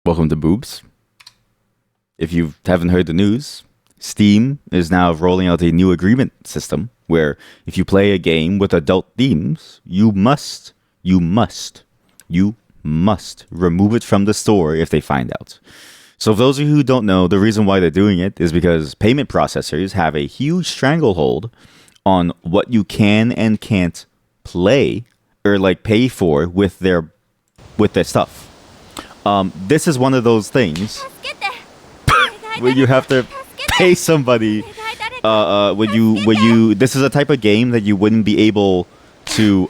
Welcome to Boobs. If you haven't heard the news, Steam is now rolling out a new agreement system where if you play a game with adult themes, you must remove it from the store if they find out. So for those of you who don't know, the reason why they're doing it is because payment processors have a huge stranglehold on what you can and can't play or like pay for with their stuff. This is one of those things where you have to pay somebody when you this is a type of game that you wouldn't be able to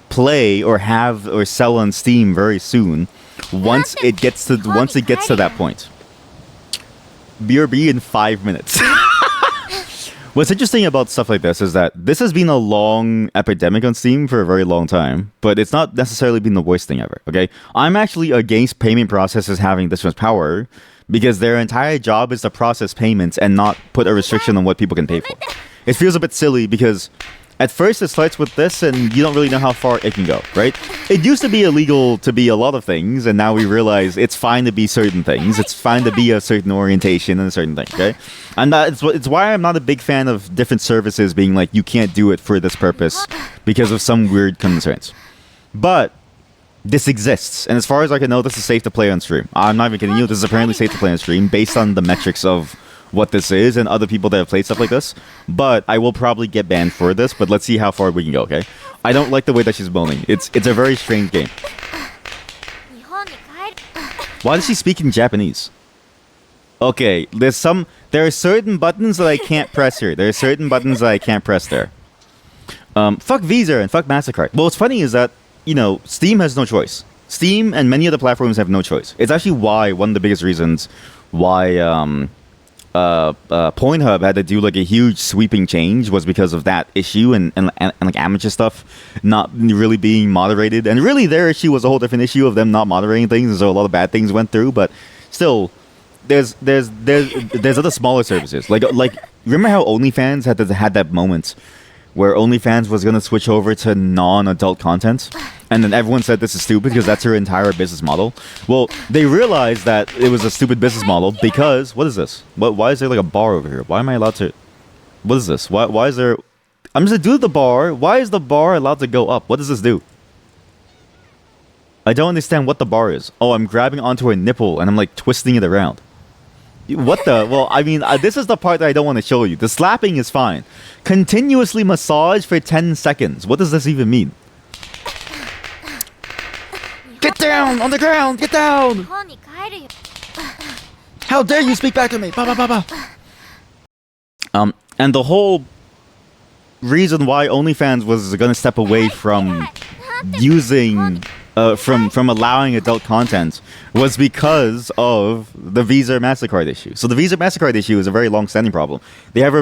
play or have or sell on Steam very soon once it gets to that point. BRB in 5 minutes. What's interesting about stuff like this is that this has been a long epidemic on Steam for a very long time, but it's not necessarily been the worst thing ever, okay? I'm actually against payment processors having this much power because their entire job is to process payments and not put a restriction on what people can pay for. It feels a bit silly because at first it starts with this and you don't really know how far it can go, right? It used to be illegal to be a lot of things, and now we realize it's fine to be certain things. It's fine to be a certain orientation and a certain thing, okay? And it's why I'm not a big fan of different services being like, you can't do it for this purpose because of some weird concerns. But this exists, and as far as I can know, this is safe to play on stream. I'm not even kidding you, this is apparently safe to play on stream based on the metrics of what this is and other people that have played stuff like this. But I will probably get banned for this, but let's see how far we can go, okay? I don't like the way that she's moaning. It's a very strange game. Why does she speak in Japanese? Okay, there are certain buttons that I can't press here. There are certain buttons that I can't press there. Fuck Visa and fuck MasterCard. Well, what's funny is that, you know, Steam has no choice. Steam and many other platforms have no choice. It's actually why, one of the biggest reasons why Pornhub had to do like a huge sweeping change was because of that issue and like amateur stuff not really being moderated, and really their issue was a whole different issue of them not moderating things, and so a lot of bad things went through. But still, there's other smaller services like remember how OnlyFans had that moment where OnlyFans was gonna switch over to non-adult content, and then everyone said this is stupid because that's her entire business model. Well, they realized that it was a stupid business model because what is this? Why is there like a bar over here? Why am I allowed to? What is this? Why is there? I'm just gonna do the bar. Why is the bar allowed to go up? What does this do? I don't understand what the bar is. Oh, I'm grabbing onto a nipple and I'm like twisting it around. What the? Well, I mean, this is the part that I don't want to show you. The slapping is fine. Continuously massage for 10 seconds. What does this even mean? Get down on the ground. Get down. How dare you speak back to me? Ba, ba, ba, ba. And the whole reason why OnlyFans was going to step away from using from allowing adult content was because of the Visa MasterCard issue. So the Visa MasterCard issue is a very long-standing problem. They have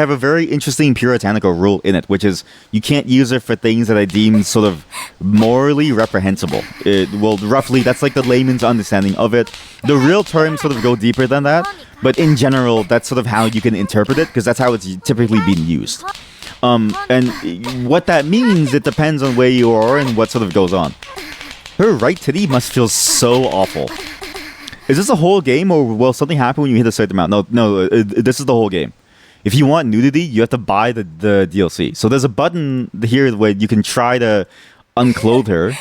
a very interesting puritanical rule in it, which is you can't use it for things that I deem sort of morally reprehensible. Well, roughly, that's like the layman's understanding of it. The real terms sort of go deeper than that, but in general, that's sort of how you can interpret it, because that's how it's typically been used. And what that means, it depends on where you are and what sort of goes on. Her right titty must feel so awful. Is this a whole game, or will something happen when you hit a certain amount? No, this is the whole game. If you want nudity, you have to buy the DLC. So there's a button here where you can try to unclothe her.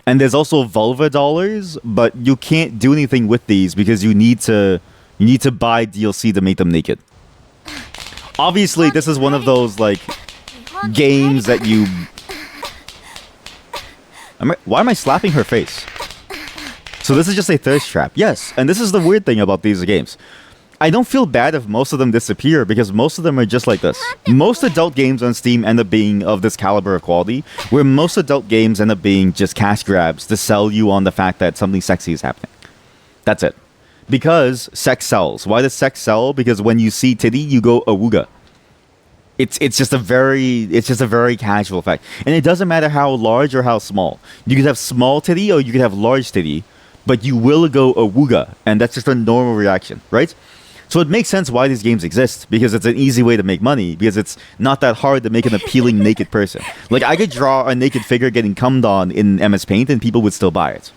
And there's also vulva dollars, but you can't do anything with these because you need to buy DLC to make them naked. Obviously, this is one of those, like, games that you... Why am I slapping her face? So this is just a thirst trap. Yes, and this is the weird thing about these games. I don't feel bad if most of them disappear, because most of them are just like this. Most adult games on Steam end up being of this caliber of quality, where most adult games end up being just cash grabs to sell you on the fact that something sexy is happening. That's it. Because sex sells. Why does sex sell? Because when you see titty, you go awooga. It's just a very casual fact. And it doesn't matter how large or how small. You could have small titty or you could have large titty, but you will go awooga, and that's just a normal reaction, right? So it makes sense why these games exist, because it's an easy way to make money, because it's not that hard to make an appealing naked person. Like, I could draw a naked figure getting cummed on in MS Paint and people would still buy it.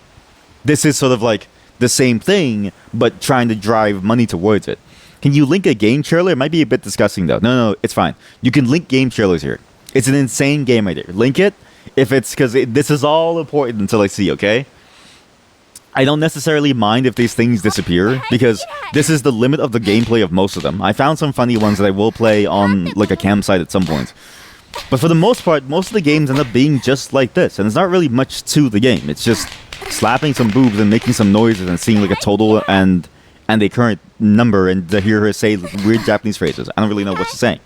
This is sort of like the same thing, but trying to drive money towards it. Can you link a game trailer? It might be a bit disgusting though. No, it's fine. You can link game trailers here. It's an insane game right there. Link it if it's because this is all important until I see. Okay. I don't necessarily mind if these things disappear because this is the limit of the gameplay of most of them. I found some funny ones that I will play on like a campsite at some point. But for the most part, most of the games end up being just like this, and there's not really much to the game. It's just slapping some boobs and making some noises and seeing like a total and a current number and to hear her say weird Japanese phrases. I don't really know what she's saying.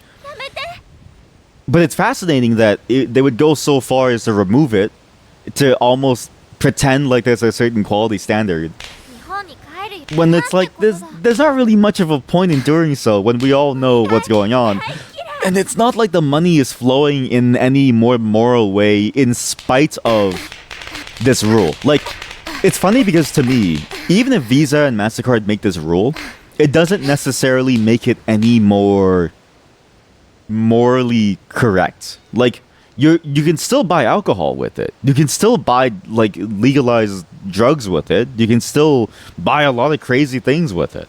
But it's fascinating that they would go so far as to remove it to almost pretend like there's a certain quality standard when it's like there's not really much of a point in doing so when we all know what's going on. And it's not like the money is flowing in any more moral way in spite of this rule. Like, it's funny because to me, even if Visa and MasterCard make this rule, it doesn't necessarily make it any more morally correct. Like, you can still buy alcohol with it. You can still buy, like, legalized drugs with it. You can still buy a lot of crazy things with it.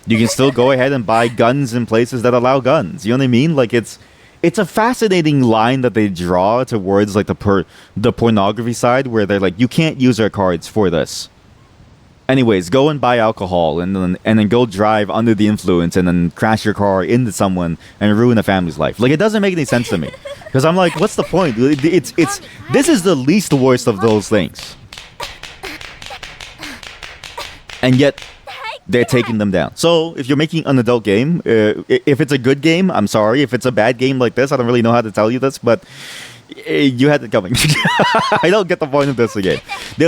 You can still go ahead and buy guns in places that allow guns. You know what I mean? Like, it's a fascinating line that they draw towards like the pornography side, where they're like, you can't use our cards for this. Anyways, go and buy alcohol and then go drive under the influence and then crash your car into someone and ruin a family's life. Like, it doesn't make any sense to me because I'm like, what's the point? It's this is the least worst of those things, and yet they're taking them down. So if you're making an adult game, if it's a good game, I'm sorry. If it's a bad game like this, I don't really know how to tell you this, but you had it coming. I don't get the point of this again. There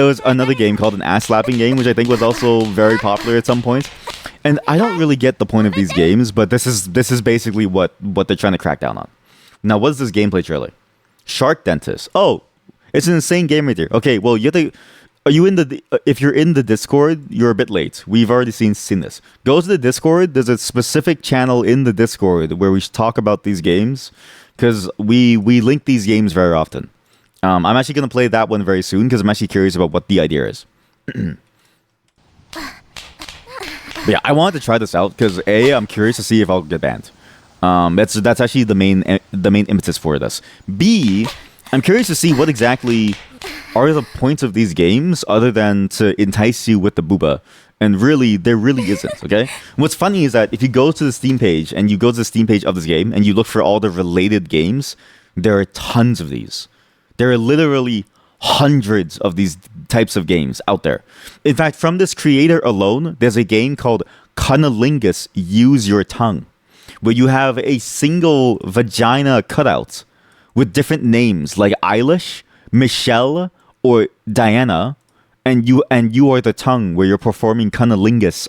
was another game called an ass slapping game, which I think was also very popular at some point. And I don't really get the point of these games, but this is basically what they're trying to crack down on. Now, what is this gameplay trailer? Shark Dentist. Oh, it's an insane game right there. Okay, well, you have to. Are you in the? If you're in the Discord, you're a bit late. We've already seen this. Go to the Discord. There's a specific channel in the Discord where we talk about these games because we link these games very often. I'm actually going to play that one very soon because I'm actually curious about what the idea is. But yeah, I wanted to try this out because I'm curious to see if I'll get banned. That's actually the main impetus for this. B, I'm curious to see what exactly are the points of these games other than to entice you with the booba. And really, there really isn't, okay? What's funny is that if you go to the Steam page and you go to the Steam page of this game and you look for all the related games, there are tons of these. There are literally hundreds of these types of games out there. In fact, from this creator alone, there's a game called Cunnilingus Use Your Tongue, where you have a single vagina cutout with different names like Eilish, Michelle, or Diana, and you are the tongue where you're performing cunnilingus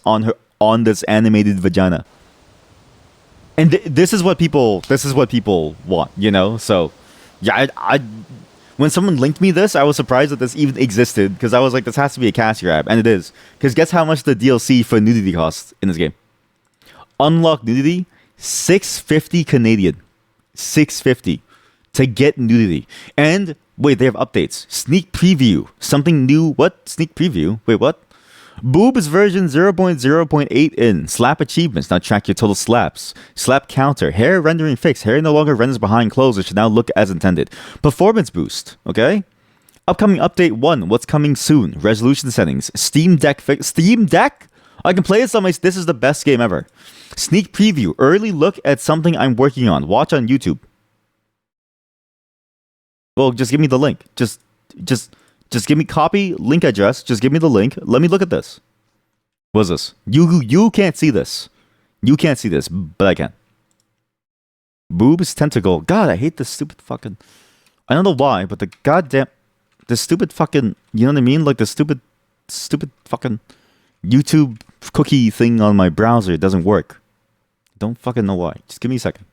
on this animated vagina. And this is what people want, you know? So yeah, I when someone linked me this, I was surprised that this even existed because I was like, this has to be a cash grab, and it is. Because guess how much the DLC for nudity costs in this game? Unlock nudity, $650 Canadian. $650 to get nudity. And wait, they have updates. Sneak preview. Something new. What? Sneak preview? Wait, what? Boobs version 0.0.8 in. Slap achievements. Now track your total slaps. Slap counter. Hair rendering fixed. Hair no longer renders behind clothes. It should now look as intended. Performance boost. Okay? Upcoming update 1. What's coming soon? Resolution settings. Steam Deck fix. Steam Deck? I can play this on my... This is the best game ever. Sneak preview. Early look at something I'm working on. Watch on YouTube. Well, just give me the link. Just give me copy, link address. Just give me the link. Let me look at this. What's this? You can't see this. You can't see this, but I can. Boobs tentacle. God, I hate this stupid fucking... I don't know why, but the stupid fucking... You know what I mean? Like the stupid fucking YouTube cookie thing on my browser. It doesn't work. Don't fucking know why. Just give me a second.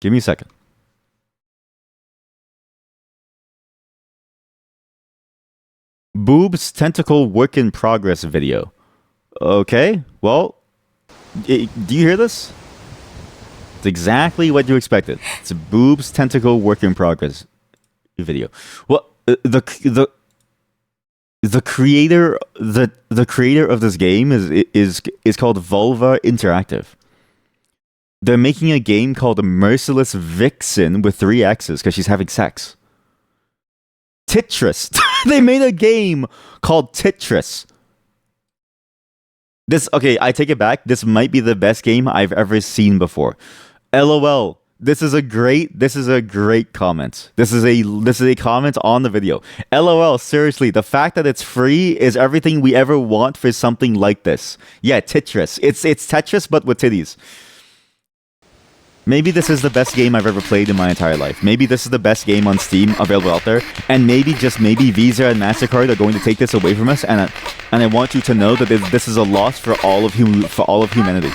Give me a second. Boobs tentacle work in progress video. Okay, well, do you hear this? It's exactly what you expected. It's a boobs tentacle work in progress video. Well, The creator of this game is called Vulva Interactive. They're making a game called Merciless Vixen with 3 X's because she's having sex. Tetris. They made a game called Tetris. Okay, I take it back. This might be the best game I've ever seen before. LOL. This is a great comment. This is a comment on the video. LOL, seriously, the fact that it's free is everything we ever want for something like this. Yeah, Tetris. It's Tetris but with titties. Maybe this is the best game I've ever played in my entire life. Maybe this is the best game on Steam available out there. And maybe, just maybe, Visa and MasterCard are going to take this away from us. And I want you to know that this is a loss for all of humanity.